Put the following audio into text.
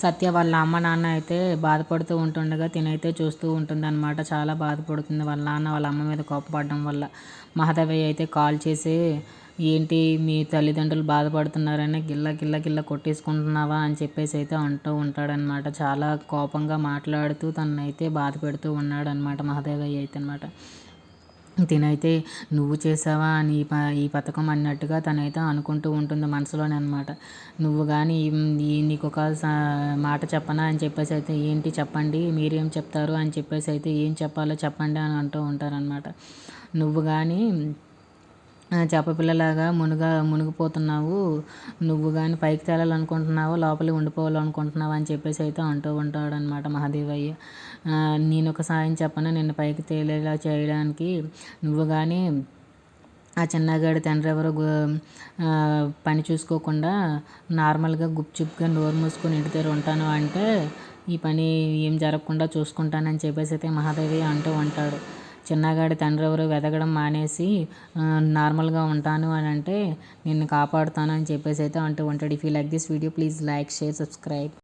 సత్య వాళ్ళ అమ్మ నాన్న అయితే బాధపడుతూ ఉంటుండగా తినైతే చూస్తూ ఉంటుందన్నమాట. చాలా బాధపడుతుంది వాళ్ళ నాన్న వాళ్ళ అమ్మ మీద కోపపడడం వల్ల. మహాదేవయ్య అయితే కాల్ చేసి ఏంటి మీ తల్లిదండ్రులు బాధపడుతున్నారని గిల్ల గిల్ల గిల్ల కొట్టేసుకుంటున్నావా అని చెప్పేసి అయితే అంటూ ఉంటాడనమాట. చాలా కోపంగా మాట్లాడుతూ తననైతే బాధ పెడుతూ ఉన్నాడనమాట మహాదేవయ్య అయితే అనమాట. తినైతే నువ్వు చేసావా అని ఈ పథకం అన్నట్టుగా తనైతే అనుకుంటూ ఉంటుంది మనసులోనే అనమాట. నువ్వు కానీ నీకు ఒక మాట చెప్పనా అని చెప్పేసి అయితే ఏంటి చెప్పండి మీరేం చెప్తారు అని చెప్పేసి అయితే ఏం చెప్పాలో చెప్పండి అని అంటూ ఉంటారనమాట. నువ్వు కానీ చేపపిల్లలాగా మునిగిపోతున్నావు. నువ్వు కానీ పైకి తేలాలనుకుంటున్నావా లోపలే ఉండిపోవాలనుకుంటున్నావా అని చెప్పేసి అయితే అంటూ ఉంటాడనమాట మహాదేవయ్య. నేను ఒక సాయం చెప్పనా నిన్ను పైకి తేలేలా చేయడానికి. నువ్వు కానీ ఆ చిన్నగాడి తండ్రి ఎవరో పని చూసుకోకుండా నార్మల్గా గుప్చుప్గా నోరు మూసుకొని ఇంటి దగ్గర ఉంటాను అంటే ఈ పని ఏం జరగకుండా చూసుకుంటానని చెప్పేసి అయితే మహాదేవయ్య అంటూ ఉంటాడు. చిన్నగాడి తండ్రి ఎవరు వెతకడం మానేసి నార్మల్గా ఉంటాను అని అంటే నిన్ను కాపాడుతాను అని చెప్పేసి అయితే అంటూ ఉంటాడు. If you like this video please like share subscribe.